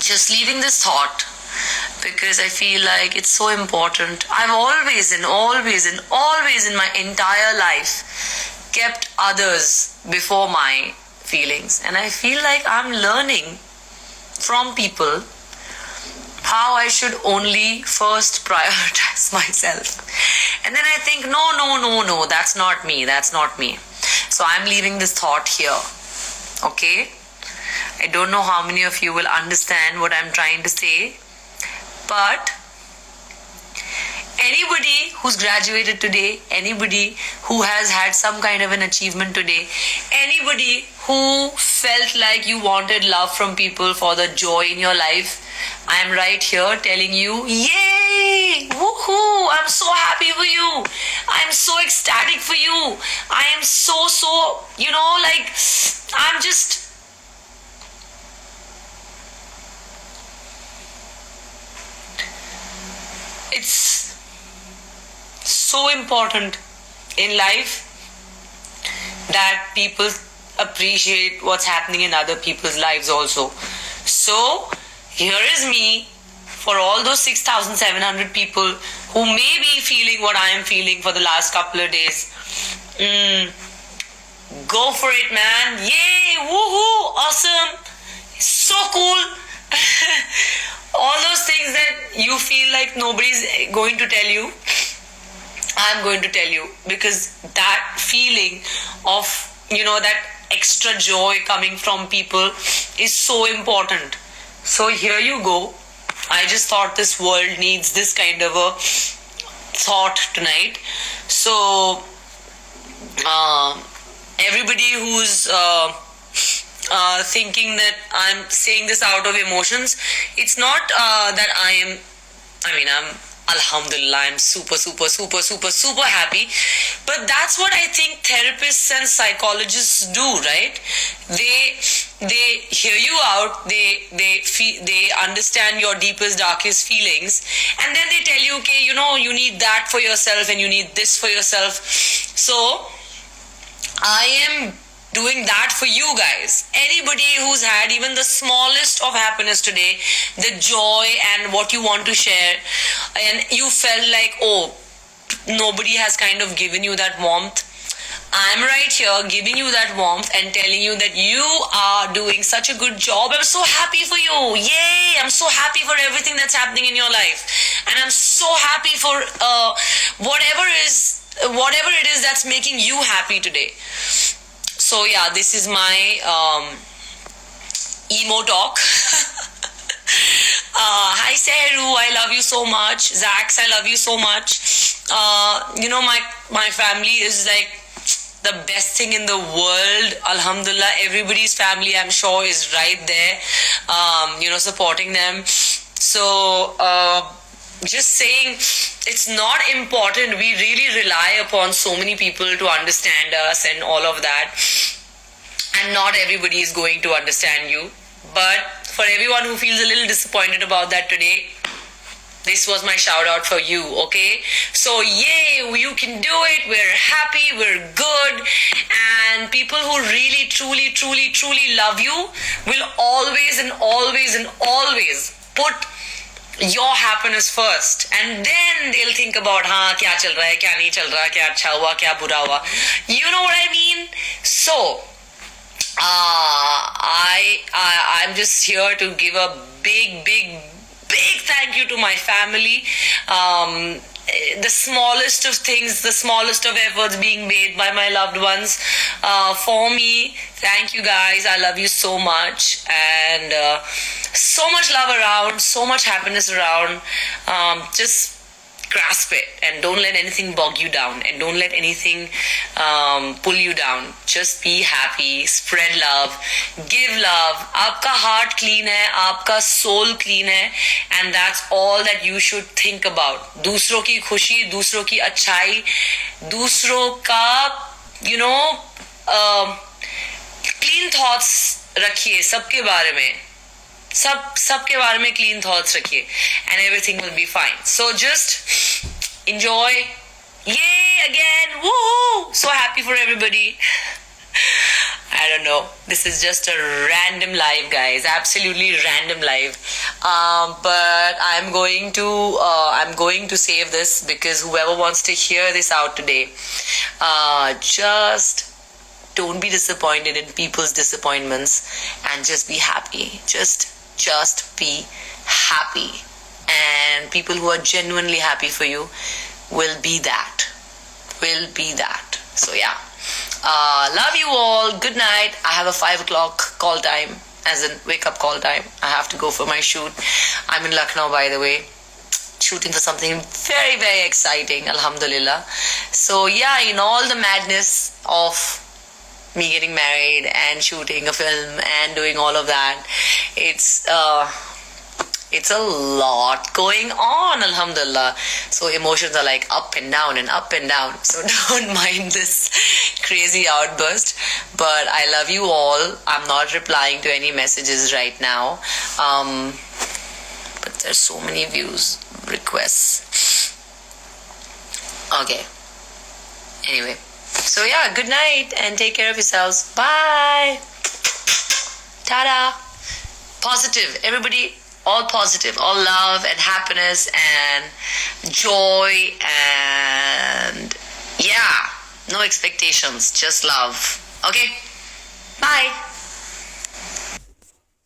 just leaving this thought because I feel like it's so important. I've always in my entire life kept others before my feelings, and I feel like I'm learning from people how I should only first prioritize myself. And then I think, no, that's not me. So I'm leaving this thought here. Okay? I don't know how many of you will understand what I'm trying to say, but anybody who's graduated today, anybody who has had some kind of an achievement today, anybody who felt like you wanted love from people for the joy in your life, I am right here telling you, yay! Woohoo! I'm so happy for you. I'm so ecstatic for you. I am so, I'm just... It's so important in life that people appreciate what's happening in other people's lives also. So, here is me for all those 6,700 people who may be feeling what I am feeling for the last couple of days. Go for it, man. Yay! Woohoo! Awesome! So cool! All those things that you feel like nobody's going to tell you, I'm going to tell you, because that feeling of, that extra joy coming from people is so important. So here you go. I just thought this world needs this kind of a thought tonight. So everybody who's thinking that I'm saying this out of emotions, it's not that I'm Alhamdulillah, I'm super happy. But that's what I think therapists and psychologists do, right? They hear you out, they understand your deepest, darkest feelings, and then they tell you, okay, you need that for yourself and you need this for yourself. So I am doing that for you guys. Anybody who's had even the smallest of happiness today, the joy and what you want to share, and you felt like, oh, nobody has kind of given you that warmth, I'm right here giving you that warmth and telling you that you are doing such a good job. I'm so happy for you. Yay! I'm so happy for everything that's happening in your life, and I'm so happy for whatever it is that's making you happy today. So yeah, this is my emo talk. Hi Seheru, I love you so much. Zax, I love you so much. My family is like the best thing in the world. Alhamdulillah, everybody's family, I'm sure, is right there, supporting them. So just saying, it's not important. We really rely upon so many people to understand us and all of that, and not everybody is going to understand you. But for everyone who feels a little disappointed about that today, this was my shout out for you, okay? So yay, you can do it. We're happy, we're good, and people who really truly love you will always put your happiness first, and then they'll think about kya chal raha hai, kya nahi chal raha, kya acha hua, kya bura hua. You know what I mean? So I'm just here to give a big thank you to my family. The smallest of things, the smallest of efforts being made by my loved ones for me. Thank you guys. I love you so much, and so much love around, so much happiness around. Just grasp it and don't let anything bog you down, and don't let anything pull you down. Just be happy, spread love, give love. Aapka heart clean hai, aapka soul clean hai, and that's all that you should think about. दूसरों की खुशी, दूसरों की अच्छाई, दूसरों का clean thoughts रखिए सबके बारे में. सबके बारे में clean thoughts रखिए, and everything will be fine. So just enjoy. Yay again! Woohoo! So happy for everybody. I don't know. This is just a random live, guys. Absolutely random live. But I'm going to save this because whoever wants to hear this out today, just don't be disappointed in people's disappointments and just be happy. Just be happy. And people who are genuinely happy for you will be that. So yeah. Love you all. Good night. I have a 5 o'clock call time, as in wake up call time. I have to go for my shoot. I'm in Lucknow, by the way, shooting for something very, very exciting. Alhamdulillah. So yeah, in all the madness of me getting married and shooting a film and doing all of that, it's a lot going on, alhamdulillah. So emotions are like up and down and up and down. So don't mind this crazy outburst. But I love you all. I'm not replying to any messages right now. But there's so many views, requests. Okay. Anyway. So yeah, good night and take care of yourselves. Bye. Ta-da. Positive. Everybody, all positive, all love and happiness and joy and yeah, no expectations, just love. Okay? Bye.